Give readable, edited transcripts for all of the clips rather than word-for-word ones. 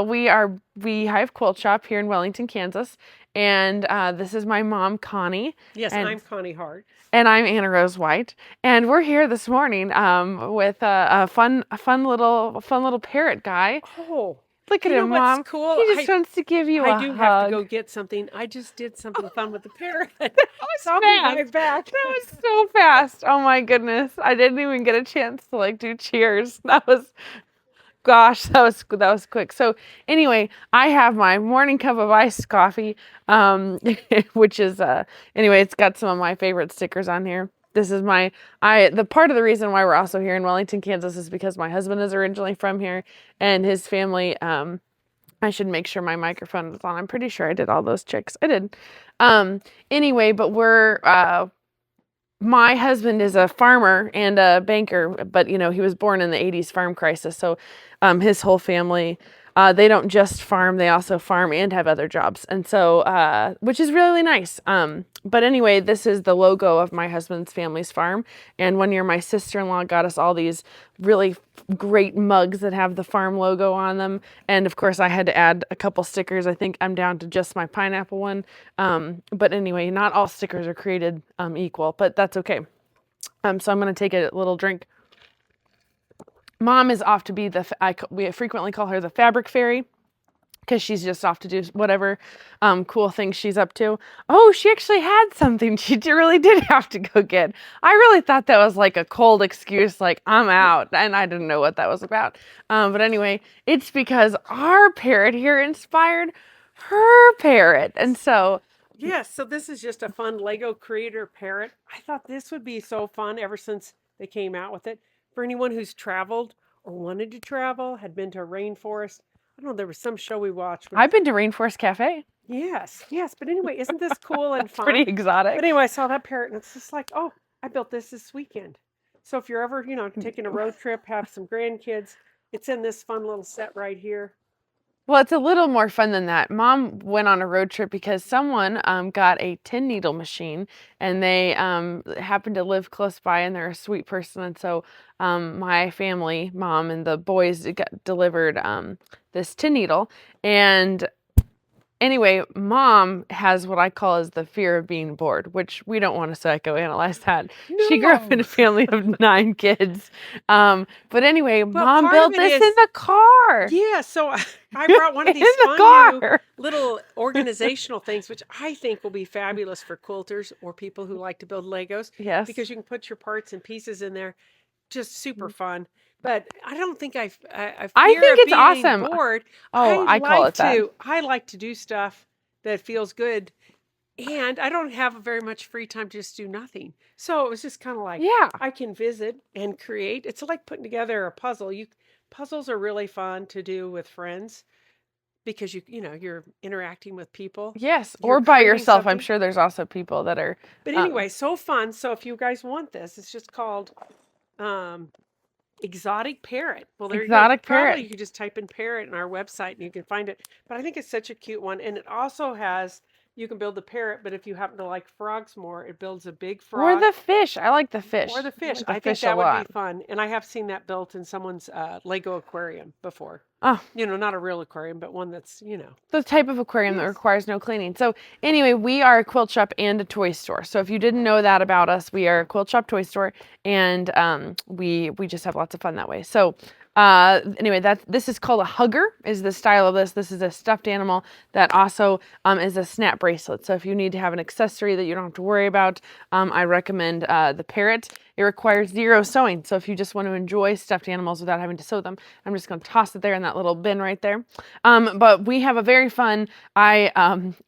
We have Quilt Shop here in Wellington, Kansas, and this is my mom, Connie. Yes, and I'm Connie Hart. and I'm Anna Rose White, and we're here this morning with a fun little parrot guy. Oh, Look at you know him, what's Mom. cool? He just wants to give you I a do have to hug. go get something. I just did something fun with the parrot. That was So I'll be fast. right back. That was so fast. Oh my goodness. I didn't even get a chance to do cheers. Gosh, that was quick. So anyway, I have my morning cup of iced coffee, which is anyway, it's got some of my favorite stickers on here. This is the part of the reason why we're also here in Wellington, Kansas is because my husband is originally from here and his family. I should make sure my microphone is on. I'm pretty sure I did all those checks. I did. Anyway, but my husband is a farmer and a banker, but he was born in the 80s farm crisis. So his whole family, they don't just farm, they also farm and have other jobs. And so, which is really nice. But anyway, this is the logo of my husband's family's farm. And one year my sister-in-law got us all these really great mugs that have the farm logo on them. And of course I had to add a couple stickers. I think I'm down to just my pineapple one. But anyway, not all stickers are created equal, but that's okay. So I'm going to take a little drink. Mom is off to be we frequently call her the fabric fairy because she's just off to do whatever cool things she's up to. Oh, she actually had something she really did have to go get. I really thought that was like a cold excuse, like I'm out, and I didn't know what that was about. But anyway, it's because our parrot here inspired her parrot, and so Yes, so this is just a fun Lego creator parrot. I thought this would be so fun ever since they came out with it. For anyone who's traveled or wanted to travel, had been to a rainforest. I don't know, there was some show we watched. I've been to Rainforest Cafe. Yes. But anyway, isn't this cool and It's pretty fun? exotic. But anyway, I saw that parrot and it's just like, oh, I built this weekend. So if you're ever, taking a road trip, have some grandkids, it's in this fun little set right here. Well, it's a little more fun than that. Mom went on a road trip because someone got a tin needle machine and they happened to live close by and they're a sweet person. And so my family, mom and the boys got delivered this tin needle. And anyway, Mom has what I call as the fear of being bored, which we don't want to psychoanalyze that. She grew up in a No. family of 9 kids. But anyway, Well, Mom part of built it this in is, the car. yeah, so I brought one of In these the fun new car. little organizational things, which I think will be fabulous for quilters or people who like to build Legos, Yes. because you can put your parts and pieces in there. Just super fun. But I don't think I fear think of it's being awesome. bored. Oh, I call it that. I like to do stuff that feels good. And I don't have very much free time to just do nothing. So it was just kind of like Yeah. I can visit and create. It's like putting together a puzzle. Puzzles are really fun to do with friends because you're interacting with people. Yes. You're Or by creating yourself. I'm something. sure there's also people that are But um anyway, so fun. So if you guys want this, it's just called um, Exotic Parrot. Well, there you go. exotic Probably parrot. you could just type in parrot in our website and you can find it. But I think it's such a cute one. And it also has, you can build the parrot, but if you happen to like frogs more, it builds a big Or frog. the fish. I like the fish. Or the I fish. like the I think fish a that would lot. be fun. And I have seen that built in someone's Lego aquarium before. Oh, Not a real aquarium, but one that's. the type of aquarium that Yes. requires no cleaning. So anyway, we are a quilt shop and a toy store. So if you didn't know that about us, we are a quilt shop toy store, and we just have lots of fun that way. So anyway, this is called a hugger. Is the style of this? This is a stuffed animal that also is a snap bracelet. So if you need to have an accessory that you don't have to worry about, I recommend the parrot. It requires 0 sewing. So if you just want to enjoy stuffed animals without having to sew them, I'm just going to toss it there in that little bin right there. But we have a very fun, I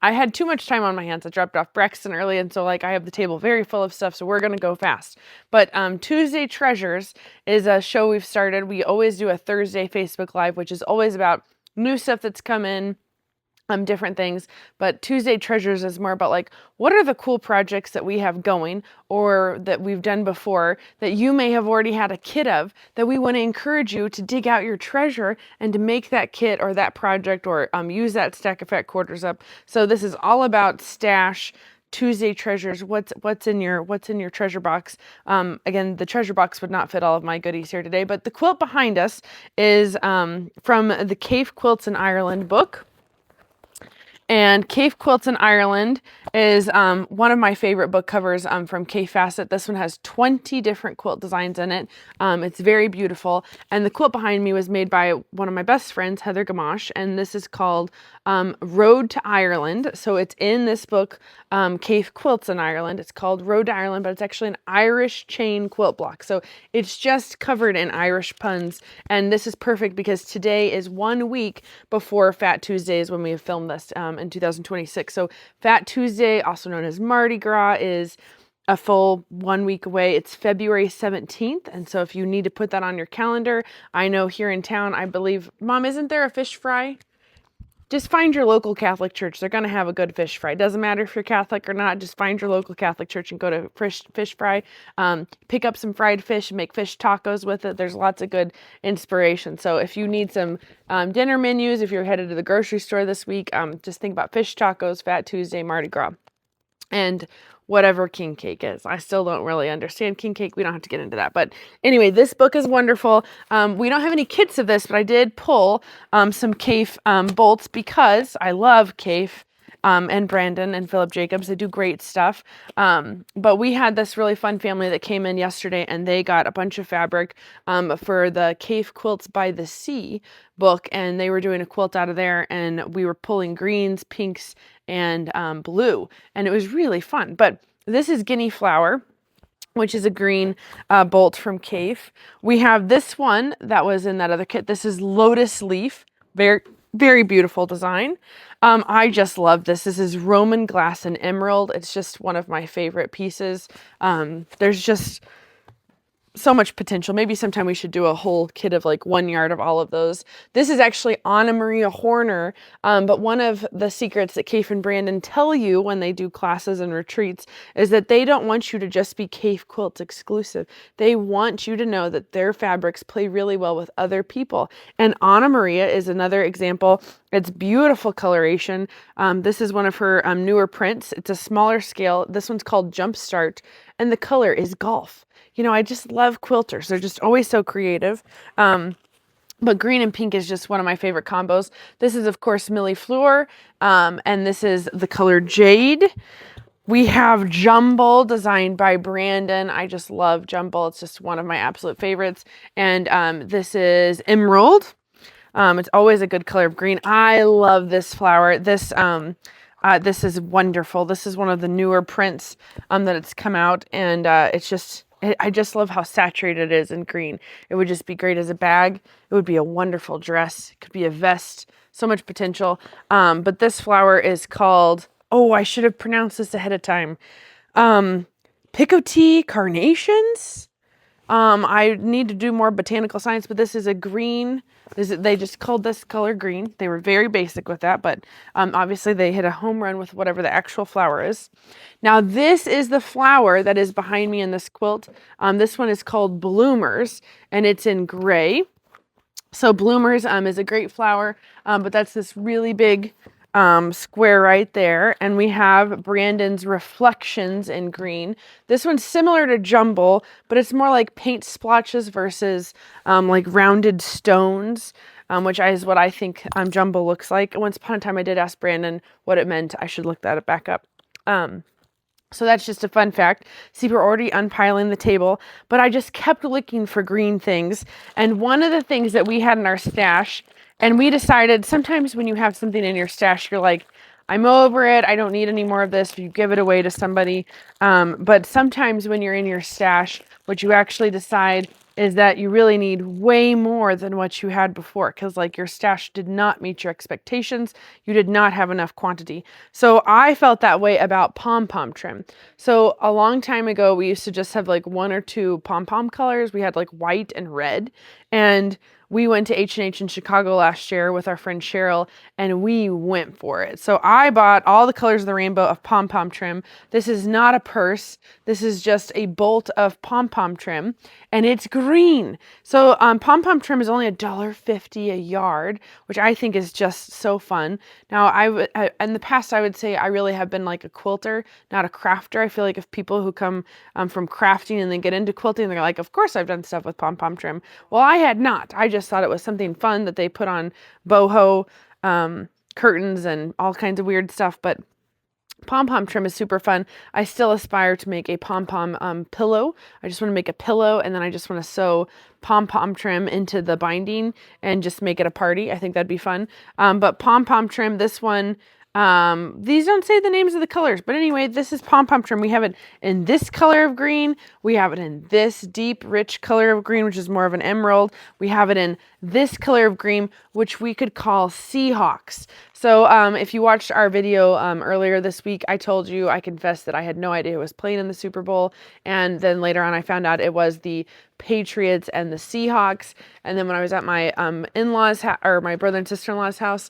had too much time on my hands. I dropped off Braxton early, and so I have the table very full of stuff, so we're going to go fast. But Tuesday Treasures is a show we've started. We always do a Thursday Facebook Live, which is always about new stuff that's come in, different things. But Tuesday Treasures is more about what are the cool projects that we have going or that we've done before that you may have already had a kit of, that we want to encourage you to dig out your treasure and to make that kit or that project or use that stack of fat quarters up. So this is all about stash, Tuesday treasures. What's in your treasure box? Again, the treasure box would not fit all of my goodies here today, but the quilt behind us is from the Kaffe Quilts in Ireland book. And Kaffe Quilts in Ireland is one of my favorite book covers from Kaffe Fassett. This one has 20 different quilt designs in it. It's very beautiful. And the quilt behind me was made by one of my best friends, Heather Gamache. And this is called Road to Ireland. So it's in this book, Kaffe Quilts in Ireland. It's called Road to Ireland, but it's actually an Irish chain quilt block. So it's just covered in Irish puns. And this is perfect because today is 1 week before Fat Tuesday is when we have filmed this in 2026. So Fat Tuesday, also known as Mardi Gras, is a full 1 week away. It's February 17th. And so if you need to put that on your calendar, I know here in town, I believe, Mom, isn't there a fish fry? Just find your local Catholic church. They're going to have a good fish fry. It doesn't matter if you're Catholic or not. Just find your local Catholic church and go to fish fry. Pick up some fried fish and make fish tacos with it. There's lots of good inspiration. So if you need some dinner menus, if you're headed to the grocery store this week, just think about fish tacos, Fat Tuesday, Mardi Gras, and whatever king cake is. I still don't really understand king cake. We don't have to get into that. But anyway, this book is wonderful. We don't have any kits of this, but I did pull some Kaffe bolts because I love Kaffe and Brandon and Philip Jacobs. They do great stuff. But we had this really fun family that came in yesterday and they got a bunch of fabric for the Kaffe Quilts by the Sea book. And they were doing a quilt out of there and we were pulling greens, pinks, and blue. And it was really fun. But this is Guinea Flower, which is a green bolt from Kaffe. We have this one that was in that other kit. This is Lotus Leaf. Very, very beautiful design. I just love this. This is Roman glass and emerald. It's just one of my favorite pieces. There's just so much potential. Maybe sometime we should do a whole kit of like 1 yard of all of those. This is actually Anna Maria Horner, but one of the secrets that Kaffe and Brandon tell you when they do classes and retreats is that they don't want you to just be Kaffe Quilts exclusive. They want you to know that their fabrics play really well with other people. And Anna Maria is another example. It's beautiful coloration. This is one of her newer prints. It's a smaller scale. This one's called Jumpstart, and the color is golf. You know, I just love quilters. They're just always so creative. But green and pink is just one of my favorite combos. This is, of course, Millie Fleur, and this is the color Jade. We have Jumble, designed by Brandon. I just love Jumble. It's just one of my absolute favorites. And this is Emerald. It's always a good color of green. I love this flower. This is wonderful. This is one of the newer prints that it's come out, and it's just... I just love how saturated it is in green. It would just be great as a bag. It would be a wonderful dress. It could be a vest. So much potential. But this flower is called, oh, I should have pronounced this ahead of time. Picotea carnations. I need to do more botanical science, but this is a green. They just called this color green. They were very basic with that, but obviously they hit a home run with whatever the actual flower is. Now this is the flower that is behind me in this quilt. This one is called Bloomers, and it's in gray. So Bloomers is a great flower, but that's this really big square right there. And we have Brandon's Reflections in green. This one's similar to Jumble, but it's more like paint splotches versus like rounded stones, which is what I think Jumble looks like. Once upon a time I did ask Brandon what it meant. I should look that back up. So that's just a fun fact. See, we're already unpiling the table, but I just kept looking for green things. And one of the things that we had in our stash, and we decided sometimes when you have something in your stash, you're like, I'm over it. I don't need any more of this. You give it away to somebody. But sometimes when you're in your stash, what you actually decide is that you really need way more than what you had before, because like your stash did not meet your expectations. You did not have enough quantity. So I felt that way about pom-pom trim. So a long time ago, we used to just have like 1 or 2 pom-pom colors. We had like white and red. And we went to H&H in Chicago last year with our friend Cheryl, and we went for it. So I bought all the colors of the rainbow of pom-pom trim. This is not a purse. This is just a bolt of pom-pom trim, and it's green. So pom-pom trim is only $1.50 a yard, which I think is just so fun. Now, in the past, I would say I really have been like a quilter, not a crafter. I feel like if people who come from crafting and then get into quilting, they're like, of course I've done stuff with pom-pom trim. Well, I had not. I just thought it was something fun that they put on boho curtains and all kinds of weird stuff. But pom-pom trim is super fun. I still aspire to make a pom-pom pillow. I just want to make a pillow, and then I just want to sew pom-pom trim into the binding and just make it a party. I think that'd be fun. But pom-pom trim, this one, these don't say the names of the colors, but anyway, this is pom-pom trim. We have it in this color of green. We have it in this deep, rich color of green, which is more of an emerald. We have it in this color of green, which we could call Seahawks. So if you watched our video earlier this week, I told you, I confessed that I had no idea who was playing in the Super Bowl. And then later on, I found out it was the Patriots and the Seahawks. And then when I was at my in-laws or my brother and sister-in-law's house,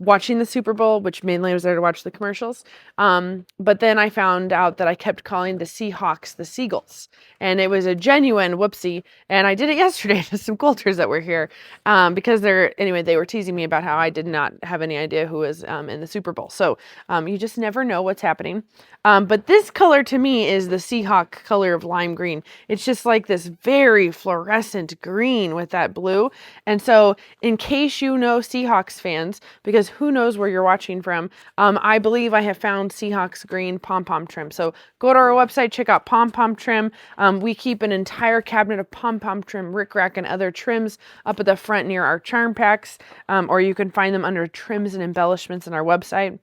watching the Super Bowl, which mainly I was there to watch the commercials. But then I found out that I kept calling the Seahawks the Seagulls, and it was a genuine whoopsie. And I did it yesterday to some quilters that were here, because they were teasing me about how I did not have any idea who was in the Super Bowl. So you just never know what's happening. But this color to me is the Seahawk color of lime green. It's just like this very fluorescent green with that blue. And so in case you know Seahawks fans, because who knows where you're watching from, I believe I have found Seahawks green pom-pom trim. So go to our website, check out pom-pom trim. We keep an entire cabinet of pom-pom trim, rickrack, and other trims up at the front near our charm packs, or you can find them under trims and embellishments on our website.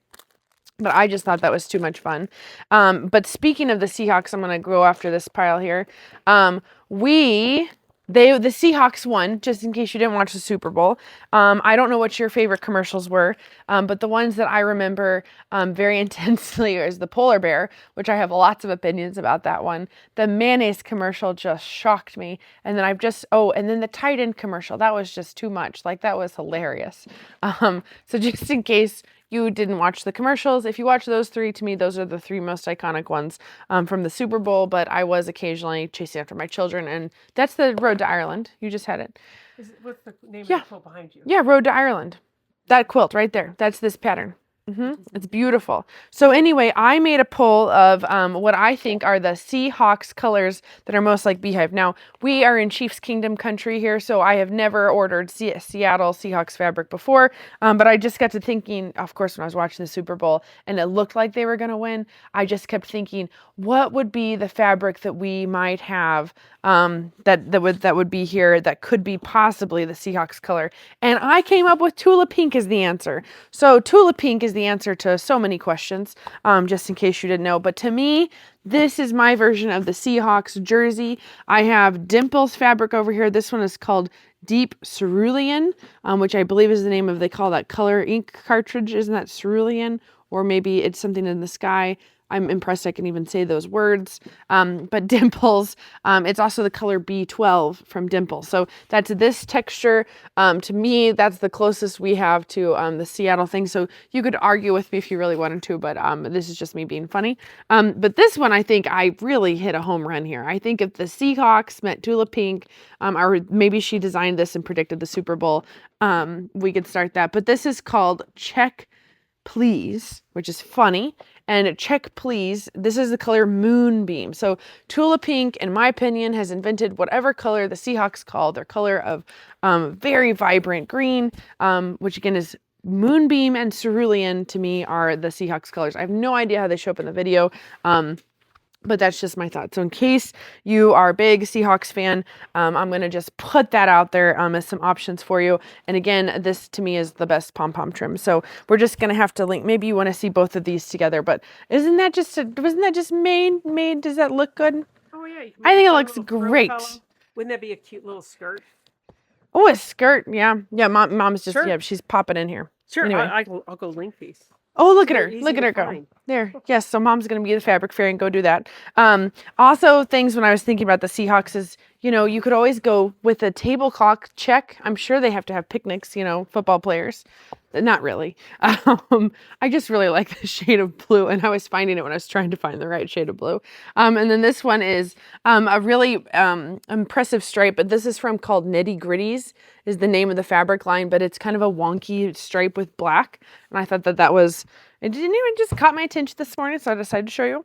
But I just thought that was too much fun. But speaking of the Seahawks, I'm going to go after this pile here. The Seahawks won, just in case you didn't watch the Super Bowl. I don't know what your favorite commercials were, but the ones that I remember very intensely is the polar bear, which I have lots of opinions about that one. The mayonnaise commercial just shocked me. And then and then the Titan commercial, that was just too much. Like, that was hilarious. So just in case you didn't watch the commercials, if you watch those three, to me, those are the three most iconic ones from the Super Bowl. But I was occasionally chasing after my children, and that's the Road to Ireland. You just had it. What's the name of the quilt behind you? Yeah, Road to Ireland. That quilt right there. That's this pattern. It's beautiful. So anyway, I made a poll of what I think are the Seahawks colors that are most like beehive. Now, we are in Chiefs Kingdom country here, so I have never ordered Seattle Seahawks fabric before, but I just got to thinking, of course, when I was watching the Super Bowl and it looked like they were going to win, I just kept thinking, what would be the fabric that we might have that would be here that could be possibly the Seahawks color? And I came up with Tula Pink as the answer. So Tula Pink is the answer to so many questions, just in case you didn't know. But to me, this is my version of the Seahawks jersey. I have Dimples fabric over here. This one is called Deep Cerulean, which I believe is the name of, they call that color ink cartridge. Isn't that cerulean? Or maybe it's something in the sky. I'm impressed I can even say those words. But Dimples, it's also the color B12 from Dimples. So that's this texture. To me, that's the closest we have to the Seattle thing. So you could argue with me if you really wanted to, but this is just me being funny. But this one, I think I really hit a home run here. I think if the Seahawks met Tula Pink, or maybe she designed this and predicted the Super Bowl, we could start that. But this is called Check Please, which is funny. And Check Please, this is the color Moonbeam. So Tula Pink, in my opinion, has invented whatever color the Seahawks call their color of very vibrant green, which again is Moonbeam and Cerulean, to me, are the Seahawks colors. I have no idea how they show up in the video. But that's just my thought. So in case you are a big Seahawks fan, I'm going to just put that out there as some options for you. And again, this to me is the best pom-pom trim. So we're just going to have to link. Maybe you want to see both of these together. But wasn't that just made? Does that look good? Oh, yeah. I think it looks great. Wouldn't that be a cute little skirt? Oh, a skirt. Yeah. Yeah. Mom's just, sure. Yeah, she's popping in here. Sure. Anyway. I'll go link these. Oh, look at her. Look at her go. There. Yes. So mom's going to be the fabric fairy and go do that. Also, things when I was thinking about the Seahawks is, you know, you could always go with a table clock, check. I'm sure they have to have picnics, you know, football players. Not really. I just really like the shade of blue, and I was finding it when I was trying to find the right shade of blue. And then this one is a really impressive stripe, but this is from called Nitty Gritties is the name of the fabric line, but it's kind of a wonky stripe with black. And I thought that was, it didn't even just caught my attention this morning, so I decided to show you.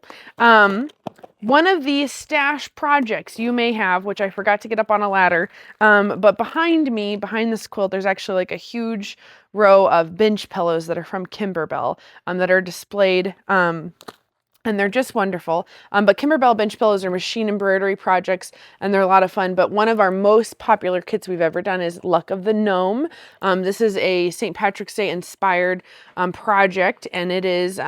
One of the stash projects you may have, which I forgot to get up on a ladder, but behind me, behind this quilt, there's actually like a huge row of bench pillows that are from Kimberbell that are displayed. And they're just wonderful. But Kimberbell bench pillows are machine embroidery projects, and they're a lot of fun. But one of our most popular kits we've ever done is Luck of the Gnome. This is a St. Patrick's Day inspired project, and it is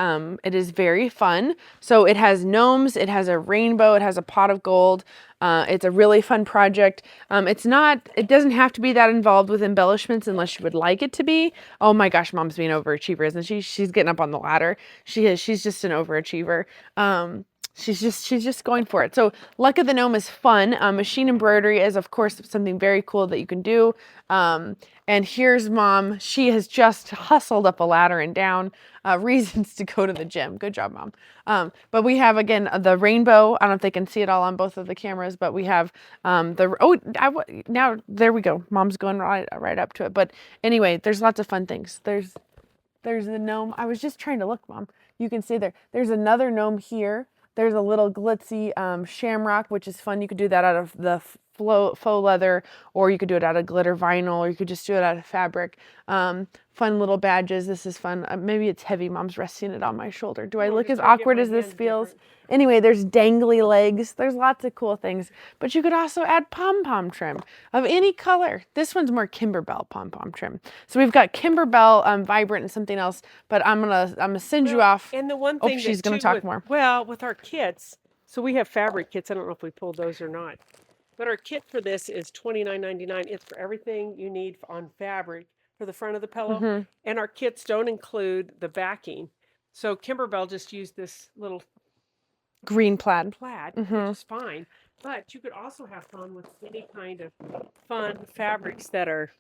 very fun. So it has gnomes, it has a rainbow, it has a pot of gold. It's a really fun project. It doesn't have to be that involved with embellishments unless you would like it to be. Oh my gosh, mom's being an overachiever, isn't she? She's getting up on the ladder. She is. She's just an overachiever. She's just going for it. So Luck of the Gnome is fun. Machine embroidery is of course something very cool that you can do. And here's mom. She has just hustled up a ladder and down. Reasons to go to the gym. Good job, mom. But we have again the rainbow. I don't know if they can see it all on both of the cameras, but we have now there we go. Mom's going right up to it. But anyway, there's lots of fun things. There's the gnome. I was just trying to look, mom. You can see there. There's another gnome here. There's a little glitzy shamrock, which is fun. You could do that out of the faux leather, or you could do it out of glitter vinyl, or you could just do it out of fabric. Fun little badges. This is fun. Maybe it's heavy. Mom's resting it on my shoulder. Do I look as awkward as this feels? Different. Anyway, there's dangly legs. There's lots of cool things. But you could also add pom-pom trim of any color. This one's more Kimberbell pom-pom trim. So we've got Kimberbell, Vibrant, and something else. But I'm gonna send you off. And the one thing she's gonna talk more. Well, with our kits, so we have fabric kits. I don't know if we pulled those or not. But our kit for this is $29.99. It's for everything you need on fabric for the front of the pillow. Mm-hmm. And our kits don't include the backing. So Kimberbell just used this little green plaid, mm-hmm. which is fine. But you could also have fun with any kind of fun fabrics that are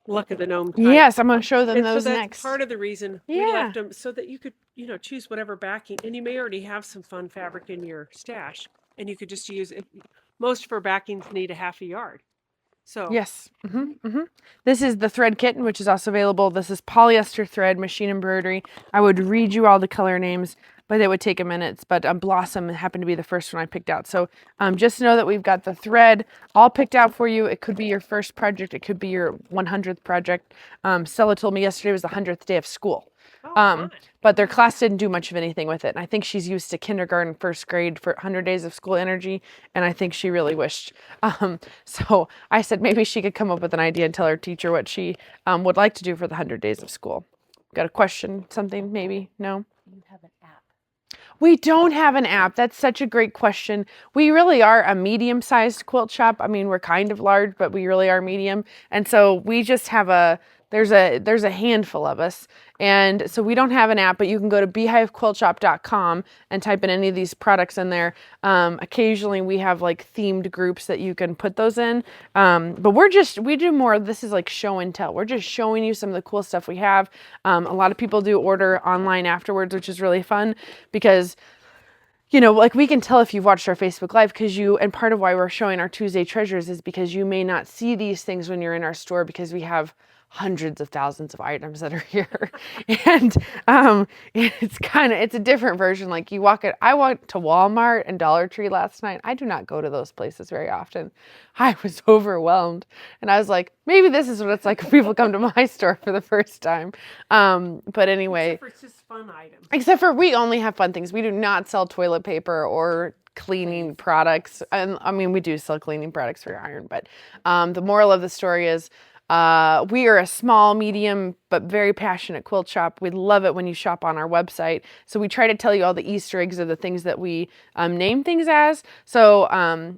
Luck of the Gnome type. Yes, I'm going to show them and those so that's next. Part of the reason we left them so that you could, choose whatever backing. And you may already have some fun fabric in your stash. And you could just use it. Most of our backings need a half a yard. So yes. Mm-hmm, mm-hmm. This is the thread kitten, which is also available. This is polyester thread, machine embroidery. I would read you all the color names, but it would take a minute. But Blossom happened to be the first one I picked out. So just know that we've got the thread all picked out for you. It could be your first project. It could be your 100th project. Stella told me yesterday was the 100th day of school. But their class didn't do much of anything with it. And I think she's used to kindergarten, first grade for 100 days of school energy. And I think she really wished. So I said maybe she could come up with an idea and tell her teacher what she would like to do for the 100 days of school. Got a question, something maybe? No? You have an app. We don't have an app. That's such a great question. We really are a medium-sized quilt shop. I mean, we're kind of large, but we really are medium. And so we just have there's a handful of us. And so we don't have an app, but you can go to beehivequiltshop.com and type in any of these products in there. Occasionally we have like themed groups that you can put those in. But we do more, this is like show and tell. We're just showing you some of the cool stuff we have. A lot of people do order online afterwards, which is really fun because like we can tell if you've watched our Facebook Live and part of why we're showing our Tuesday treasures is because you may not see these things when you're in our store because we have hundreds of thousands of items that are here. And it's a different version. Like I went to Walmart and Dollar Tree last night. I do not go to those places very often. I was overwhelmed. And I was like, maybe this is what it's like when people come to my store for the first time. But anyway. Except for it's just fun items. Except for we only have fun things. We do not sell toilet paper or cleaning products. And I mean, we do sell cleaning products for your iron. But the moral of the story is, we are a small, medium, but very passionate quilt shop. We love it when you shop on our website. So we try to tell you all the Easter eggs of the things that we name things as. So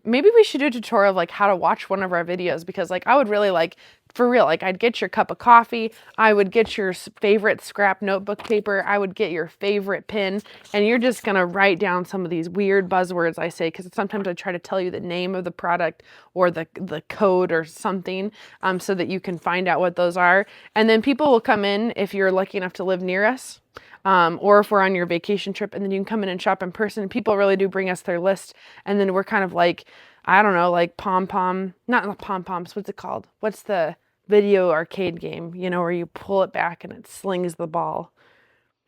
maybe we should do a tutorial of like how to watch one of our videos because like I would really like for real, like I'd get your cup of coffee, I would get your favorite scrap notebook paper, I would get your favorite pen, and you're just gonna write down some of these weird buzzwords I say, because sometimes I try to tell you the name of the product or the code or something, so that you can find out what those are. And then people will come in if you're lucky enough to live near us. Or if we're on your vacation trip, and then you can come in and shop in person. People really do bring us their list, and then we're kind of like, I don't know, like not pom-poms, what's it called? What's the video arcade game, you know, where you pull it back and it slings the ball?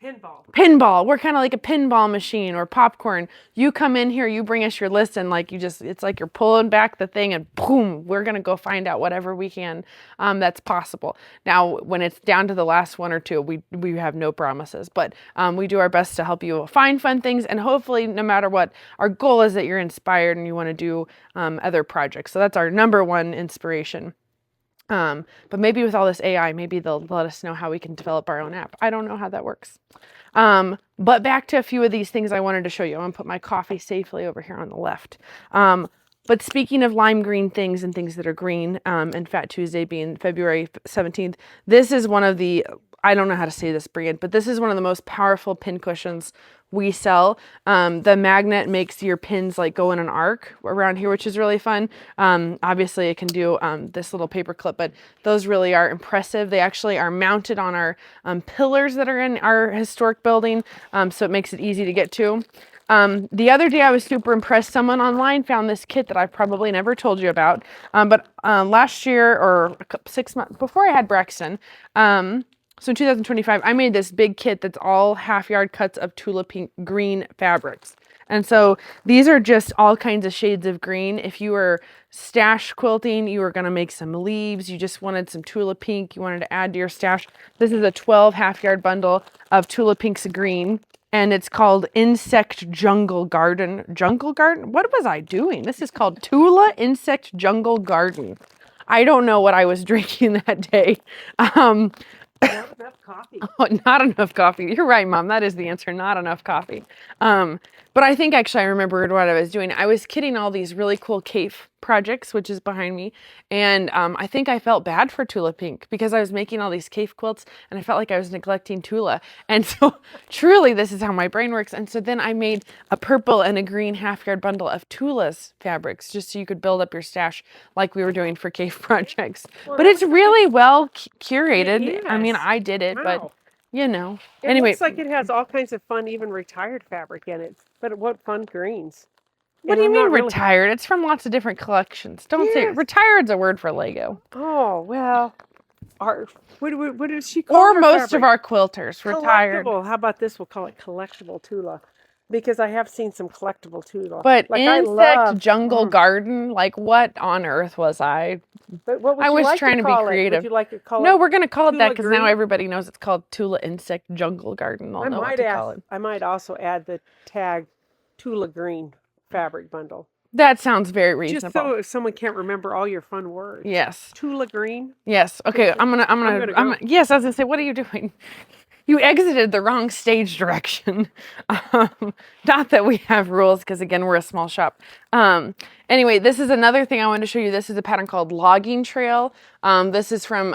Pinball. Pinball. We're kind of like a pinball machine, or popcorn. You come in here, you bring us your list, and like it's like you're pulling back the thing, and boom, we're going to go find out whatever we can that's possible. Now, when it's down to the last one or two, we have no promises, but we do our best to help you find fun things, and hopefully, no matter what, our goal is that you're inspired and you want to do other projects. So that's our number one inspiration. But maybe with all this AI, maybe they'll let us know how we can develop our own app. I don't know how that works. But back to a few of these things I wanted to show you. I'm going to put my coffee safely over here on the left. But speaking of lime green things and things that are green, and Fat Tuesday being February 17th, this is one of the, I don't know how to say this brand, but this is one of the most powerful pin cushions we sell. The magnet makes your pins like go in an arc around here, which is really fun. Obviously it can do this little paper clip, but those really are impressive. They actually are mounted on our pillars that are in our historic building, so it makes it easy to get to. The other day I was super impressed. Someone online found this kit that I've probably never told you about, but last year, or 6 months before I had Braxton, so in 2025, I made this big kit that's all half-yard cuts of tulip pink green fabrics. And so these are just all kinds of shades of green. If you were stash quilting, you were going to make some leaves, you just wanted some tulip pink, you wanted to add to your stash. This is a 12 half-yard bundle of tulip pinks green, and it's called Insect Jungle Garden. Jungle Garden? What was I doing? This is called Tula Insect Jungle Garden. I don't know what I was drinking that day. Not enough coffee. Oh, not enough coffee. You're right, Mom. That is the answer. Not enough coffee. But I think actually I remembered what I was doing. I was kitting all these really cool cave projects, which is behind me. And I think I felt bad for Tula Pink because I was making all these cave quilts and I felt like I was neglecting Tula. And so truly this is how my brain works. And so then I made a purple and a green half-yard bundle of Tula's fabrics just so you could build up your stash like we were doing for cave projects. Well, but it's really well curated. It I mean, is. I did it, but Wow. you know. It Anyway, looks like it has all kinds of fun, even retired fabric in it. But what fun greens. what And do you I'm mean not really- retired? It's from lots of different collections. Don't say Yes. retired's a word for Lego. Oh, well. What does she call Or her most of fabric? our quilters, retired. Collectible. How about this? We'll call it collectible Tula. Because I have seen some collectible Tula. But Like, I insect love- jungle garden, like what on earth was I? But what would I you was like trying to be call it? creative. Would you like to call No, it? we're gonna call it that Tula because now green? everybody knows it's called Tula Insect Jungle Garden. They'll know what to call it. I might also add the tag Tula Green fabric bundle. That sounds very Just reasonable. so if someone can't remember all your fun words. Yes. Tula Green. Yes. Okay. I'm gonna go. Yes, I was gonna say, what are you doing? You exited the wrong stage direction. Not that we have rules, because again, we're a small shop. Anyway, this is another thing I wanted to show you. This is a pattern called Logging Trail. This is from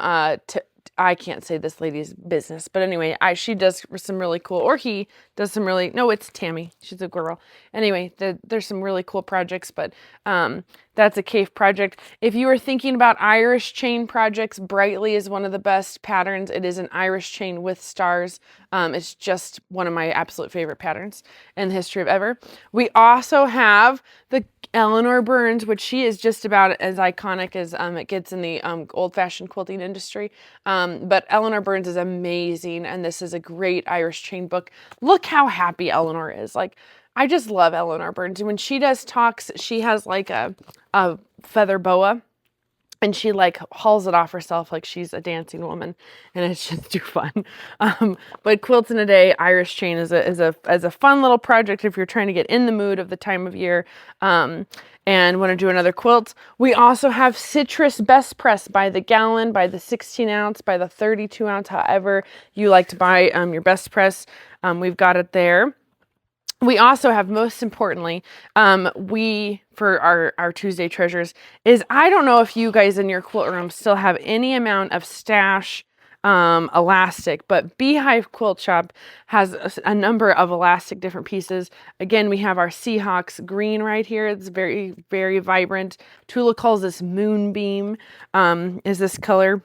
I can't say this lady's business, but anyway, she does some really cool, or he does some really, no, it's Tammy. She's a girl. Anyway, there's some really cool projects, but that's a cave project. If you are thinking about Irish chain projects, Brightly is one of the best patterns. It is an Irish chain with stars. It's just one of my absolute favorite patterns in the history of ever. We also have the Eleanor Burns, which she is just about as iconic as it gets in the old-fashioned quilting industry. But Eleanor Burns is amazing, and this is a great Irish chain book. Look how happy Eleanor is. Like, I just love Eleanor Burns. When she does talks, she has like a feather boa, and she like hauls it off herself like she's a dancing woman, and it's just too fun. But Quilts in a Day Irish Chain is a fun little project if you're trying to get in the mood of the time of year and want to do another quilt. We also have Citrus Best Press by the gallon, by the 16 ounce, by the 32 ounce, however you like to buy your best press. We've got it there. we also have, most importantly, we, for our Tuesday treasures, is I don't know if you guys in your quilt room still have any amount of stash elastic, but Beehive Quilt Shop has a number of elastic different pieces. Again, we have our Seahawks green right here. It's very, very vibrant. Tula calls this Moonbeam, is this color.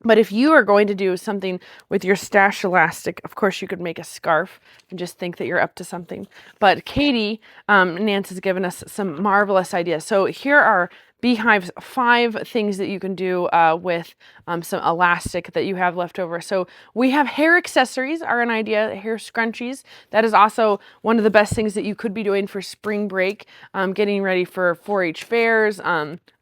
But if you are going to do something with your stash elastic, of course you could make a scarf and just think that you're up to something. But Katie, Nance has given us some marvelous ideas. So here are Beehive's 5 things that you can do with some elastic that you have left over. So we have hair accessories are an idea, hair scrunchies. That is also one of the best things that you could be doing for spring break, getting ready for 4-H fairs,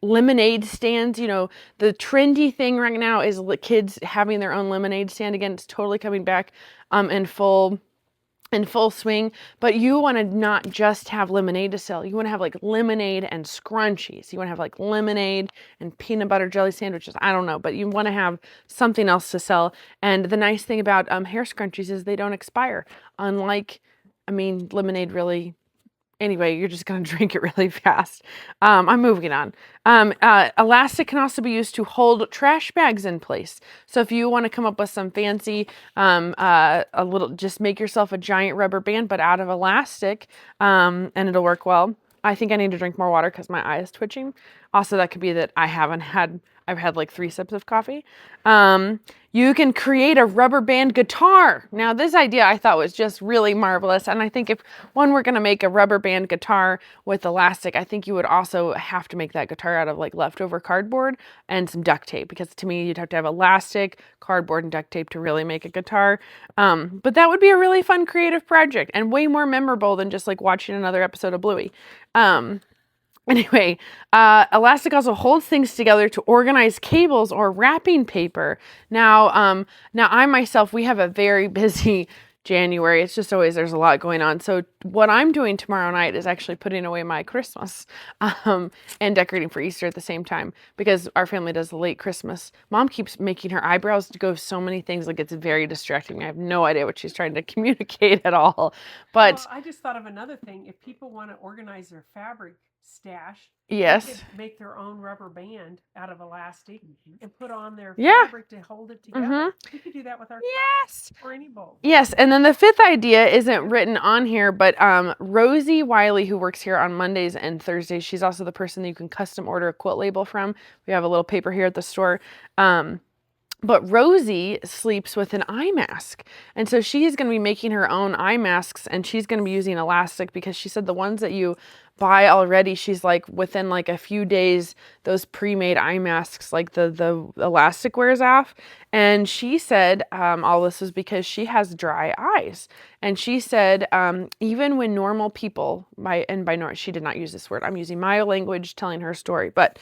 lemonade stands. You know, the trendy thing right now is kids having their own lemonade stand. Again, it's totally coming back in full swing, but you want to not just have lemonade to sell. You want to have like lemonade and scrunchies. You want to have like lemonade and peanut butter jelly sandwiches. I don't know, but you want to have something else to sell. And the nice thing about hair scrunchies is they don't expire. Unlike, I mean, lemonade really. Anyway, you're just going to drink it really fast. I'm moving on. Elastic can also be used to hold trash bags in place. So if you want to come up with some fancy, just make yourself a giant rubber band, but out of elastic, and it'll work well. I think I need to drink more water because my eye is twitching. Also, that could be that I've had like 3 sips of coffee. You can create a rubber band guitar. Now, this idea I thought was just really marvelous. And I think if one were going to make a rubber band guitar with elastic, I think you would also have to make that guitar out of like leftover cardboard and some duct tape, because to me, you'd have to have elastic, cardboard, and duct tape to really make a guitar. But that would be a really fun creative project and way more memorable than just like watching another episode of Bluey. Anyway, elastic also holds things together to organize cables or wrapping paper. Now I myself, we have a very busy January. It's just always, there's a lot going on. So what I'm doing tomorrow night is actually putting away my Christmas, and decorating for Easter at the same time, because our family does the late Christmas. Mom keeps making her eyebrows go so many things, like it's very distracting. I have no idea what she's trying to communicate at all. But well, I just thought of another thing. If people want to organize their fabric stash, yes, they could make their own rubber band out of elastic and put on their yeah, fabric to hold it together. We could do that with our yes, or any bowl. Yes, and then the 5th idea isn't written on here, but Rosie Wiley, who works here on Mondays and Thursdays, she's also the person that you can custom order a quilt label from. We have a little paper here at the store. But Rosie sleeps with an eye mask. And so she's going to be making her own eye masks, and she's going to be using elastic, because she said the ones that you buy already, she's like within like a few days, those pre-made eye masks, like the elastic wears off. And she said all this was because she has dry eyes. And she said even when normal people, she did not use this word, I'm using my language telling her story, but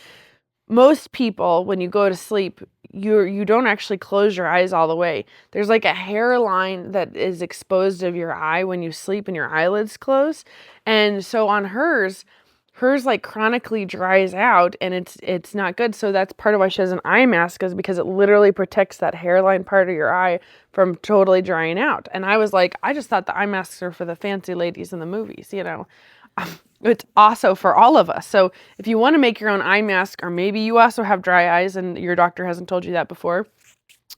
most people, when you go to sleep, you don't actually close your eyes all the way. There's like a hairline that is exposed of your eye when you sleep and your eyelids close. And so on hers like chronically dries out, and it's not good. So that's part of why she has an eye mask, is because it literally protects that hairline part of your eye from totally drying out. And I was like, I just thought the eye masks are for the fancy ladies in the movies, you know. It's also for all of us. So if you want to make your own eye mask, or maybe you also have dry eyes and your doctor hasn't told you that before,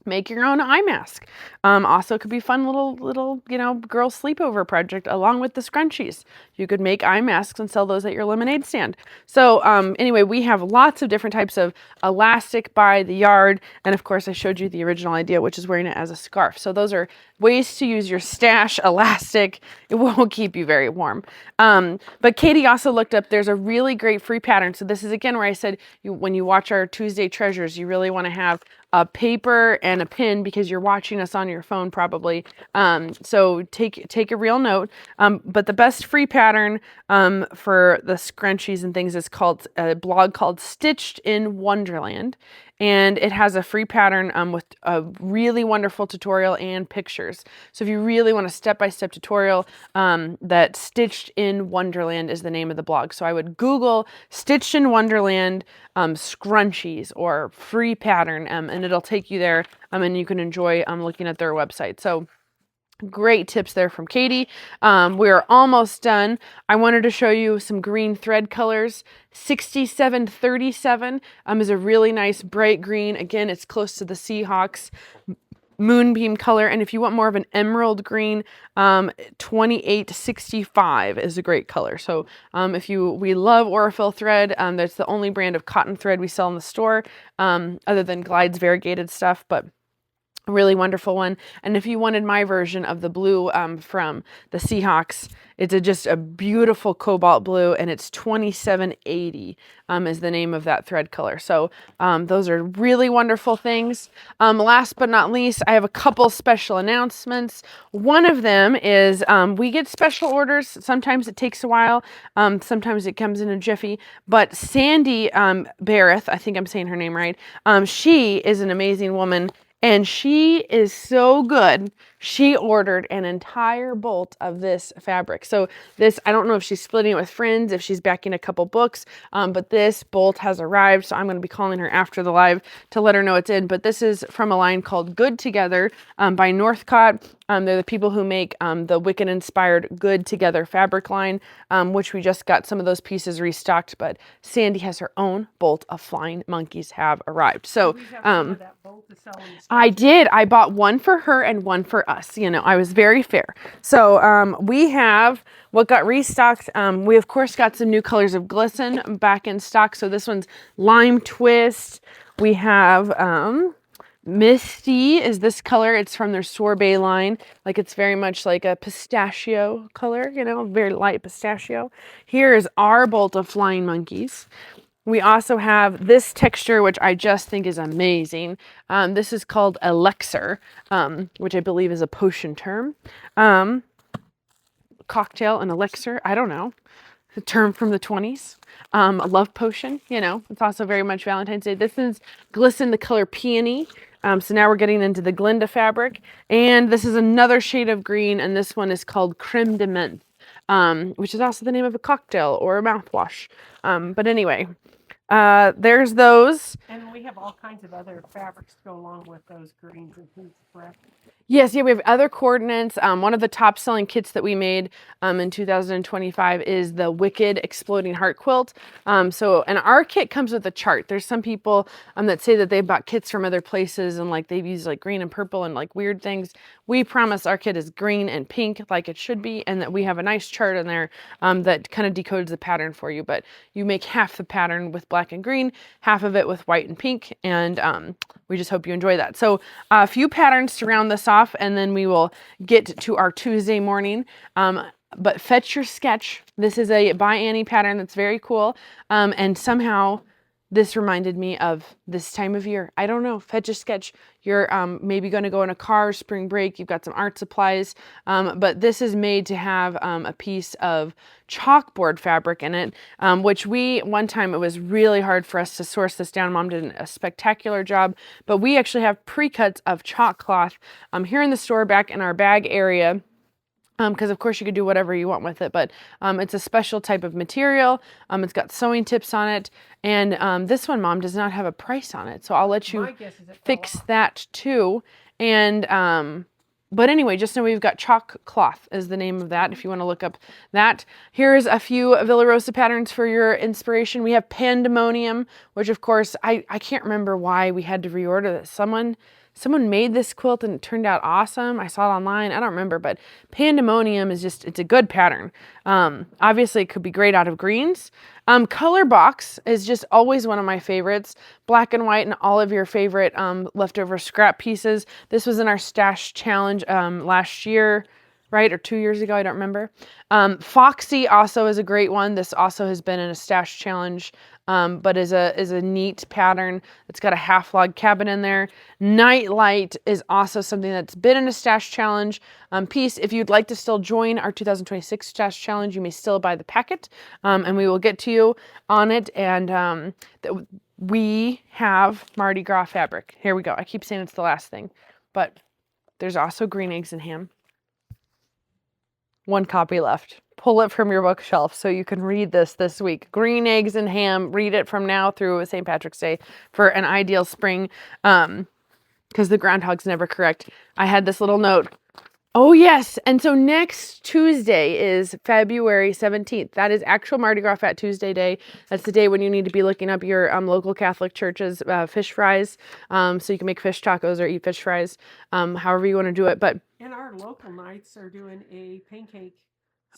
make your own eye mask. Also could be fun little, girl sleepover project along with the scrunchies. You could make eye masks and sell those at your lemonade stand. So anyway, we have lots of different types of elastic by the yard. And of course I showed you the original idea, which is wearing it as a scarf. So those are ways to use your stash elastic. It won't keep you very warm. But Katie also looked up, there's a really great free pattern. So this is again where I said, when you watch our Tuesday treasures, you really want to have a paper and a pen, because you're watching us on your phone probably. So take a real note. But the best free pattern for the scrunchies and things is called a blog called Stitched in Wonderland. And it has a free pattern with a really wonderful tutorial and pictures. So if you really want a step-by-step tutorial, that Stitched in Wonderland is the name of the blog. So I would Google Stitched in Wonderland scrunchies or free pattern, and it'll take you there, and you can enjoy looking at their website. So Great tips there from Katie. We're almost done. I wanted to show you some green thread colors. 6737 is a really nice bright green. Again, it's close to the Seahawks moonbeam color. And if you want more of an emerald green, 2865 is a great color. So we love Aurifil thread. That's the only brand of cotton thread we sell in the store, other than Glide's variegated stuff, but a really wonderful one. And if you wanted my version of the blue from the Seahawks, it's just a beautiful cobalt blue, and it's 2780 is the name of that thread color. So those are really wonderful things. Last but not least, I have a couple special announcements. One of them is we get special orders. Sometimes it takes a while. Sometimes it comes in a jiffy. But Sandy Barrett, I think I'm saying her name right, she is an amazing woman. And she is so good. She ordered an entire bolt of this fabric. So this, I don't know if she's splitting it with friends, if she's backing a couple books, but this bolt has arrived. So I'm going to be calling her after the live to let her know it's in. But this is from a line called Good Together by Northcott. They're the people who make the Wiccan inspired Good Together fabric line, which we just got some of those pieces restocked. But Sandy has her own bolt of flying monkeys have arrived. So I did. I bought one for her and one for us. You know, I was very fair. So we have what got restocked. We of course got some new colors of Glisten back in stock. So this one's Lime Twist. We have Misty is this color. It's from their Sorbet line. Like it's very much like a pistachio color, you know, very light pistachio. Here is our bolt of flying monkeys. We also have this texture, which I just think is amazing. This is called elixir, which I believe is a potion term. Cocktail and elixir, I don't know. A term from the 20s. A love potion, you know. It's also very much Valentine's Day. This is Glisten, the color Peony. So now we're getting into the Glinda fabric. And this is another shade of green, and this one is called Creme de Menthe, which is also the name of a cocktail or a mouthwash. But anyway, there's those. And we have all kinds of other fabrics to go along with those greens and pinks, correct? Yes, yeah, we have other coordinates. One of the top selling kits that we made in 2025 is the Wicked Exploding Heart Quilt. And our kit comes with a chart. There's some people that say that they bought kits from other places and like they've used like green and purple and like weird things. We promise our kit is green and pink like it should be, and that we have a nice chart in there that kind of decodes the pattern for you. But you make half the pattern with black and green, half of it with white and pink, and we just hope you enjoy that. So a few patterns to round this off, and then we will get to our Tuesday morning. But Fetch Your Sketch. This is a by Annie pattern that's very cool. And somehow this reminded me of this time of year. I don't know, Fetch a Sketch. You're maybe going to go on a car, spring break, you've got some art supplies, but this is made to have a piece of chalkboard fabric in it, which one time it was really hard for us to source this down. Mom did a spectacular job, but we actually have pre-cuts of chalk cloth here in the store back in our bag area. Because of course you could do whatever you want with it, but it's a special type of material. It's got sewing tips on it, and this one, Mom, does not have a price on it, so I'll let you fix that too. And but anyway, just know we've got chalk cloth is the name of that if you want to look up that. Here's a few Villarosa patterns for your inspiration. We have Pandemonium, which of course I can't remember why we had to reorder this. Someone made this quilt and it turned out awesome. I saw it online. I don't remember, but Pandemonium is it's a good pattern. Obviously, it could be great out of greens. Color Box is just always one of my favorites. Black and white and all of your favorite leftover scrap pieces. This was in our stash challenge last year, right? Or 2 years ago, I don't remember. Foxy also is a great one. This also has been in a stash challenge, but is a neat pattern. It's got a half log cabin in there. Nightlight is also something that's been in a stash challenge piece. If you'd like to still join our 2026 stash challenge, you may still buy the packet, and we will get to you on it. And we have Mardi Gras fabric. Here we go. I keep saying it's the last thing, but there's also green eggs and ham. One copy left. Pull it from your bookshelf so you can read this week. Green Eggs and Ham. Read it from now through St. Patrick's Day for an ideal spring, because the groundhog's never correct. I had this little note. Oh, yes. And so next Tuesday is February 17th. That is actual Mardi Gras Fat Tuesday day. That's the day when you need to be looking up your local Catholic church's fish fries. So you can make fish tacos or eat fish fries, however you want to do it. But And our local nights are doing a pancake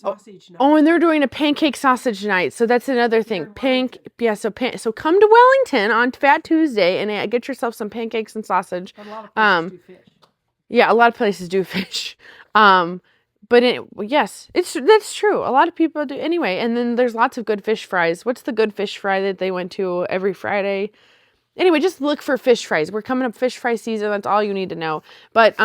oh, sausage night. oh, and they're doing a pancake sausage night. So that's another thing. Here in Wellington. Yeah, so come to Wellington on Fat Tuesday and get yourself some pancakes and sausage. But a lot of places do fish. Yeah, a lot of places do fish. But yes, that's true. A lot of people do anyway. And then there's lots of good fish fries. What's the good fish fry that they went to every Friday? Anyway, just look for fish fries. We're coming up fish fry season. That's all you need to know. But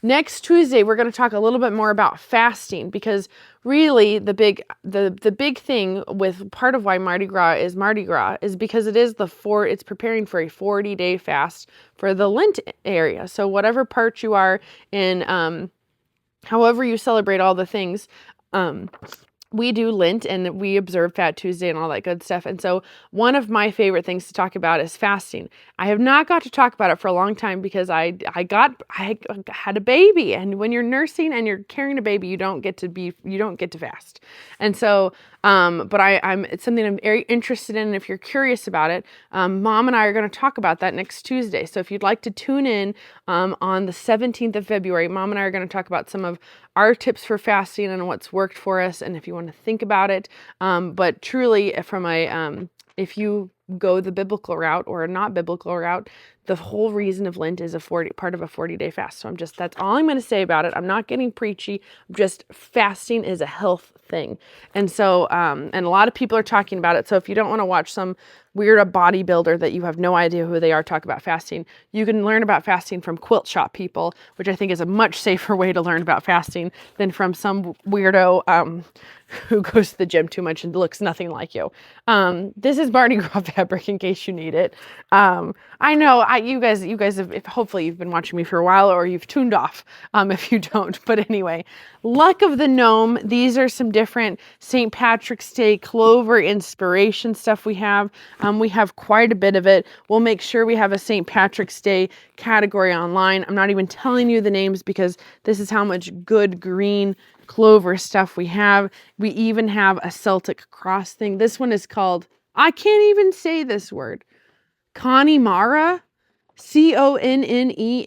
next Tuesday, we're going to talk a little bit more about fasting, because really the big thing with part of why Mardi Gras is because it's preparing for a 40-day fast for the Lent area. So whatever part you are in, however you celebrate all the things, we do Lent and we observe Fat Tuesday and all that good stuff. And so one of my favorite things to talk about is fasting. I have not got to talk about it for a long time because I had a baby, and when you're nursing and you're carrying a baby, you don't get to fast. And so but it's something I'm very interested in. And if you're curious about it, Mom and I are going to talk about that next Tuesday. So if you'd like to tune in on the 17th of February, Mom and I are going to talk about some of our tips for fasting and what's worked for us, and if you want to think about it. But truly, if you go the biblical route or a not biblical route, the whole reason of Lent is part of a 40-day fast. So that's all I'm going to say about it. I'm not getting preachy. Just fasting is a health thing. And so, and a lot of people are talking about it. So if you don't want to watch some weird bodybuilder that you have no idea who they are talk about fasting, you can learn about fasting from quilt shop people, which I think is a much safer way to learn about fasting than from some weirdo who goes to the gym too much and looks nothing like you. This is Mardi Gras fabric in case you need it. I know you guys have, hopefully you've been watching me for a while, or you've tuned off if you don't. But anyway, Luck of the Gnome. These are some different St. Patrick's Day clover inspiration stuff we have. We have quite a bit of it. We'll make sure we have a St. Patrick's Day category online. I'm not even telling you the names because this is how much good green clover stuff we have. We even have a Celtic cross thing. This one is called, I can't even say this word, Connemara, Connemara.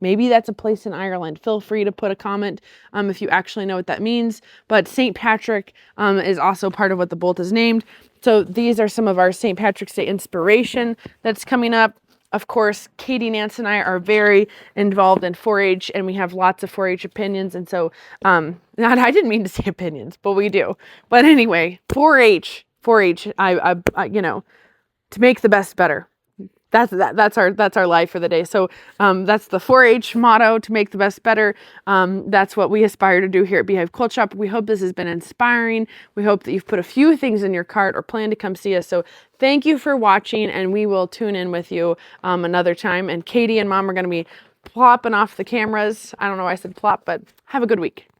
Maybe that's a place in Ireland. Feel free to put a comment if you actually know what that means. But St. Patrick is also part of what the bolt is named. So these are some of our St. Patrick's Day inspiration that's coming up. Of course, Katie, Nance, and I are very involved in 4-H, and we have lots of 4-H opinions. And so, I didn't mean to say opinions, but we do. But anyway, 4-H, I to make the best better. That's our life for the day. So that's the 4-H motto, to make the best better. That's what we aspire to do here at Beehive Quilt Shop. We hope this has been inspiring. We hope that you've put a few things in your cart or plan to come see us. So thank you for watching, and we will tune in with you another time. And Katie and Mom are going to be plopping off the cameras. I don't know why I said plop, but have a good week.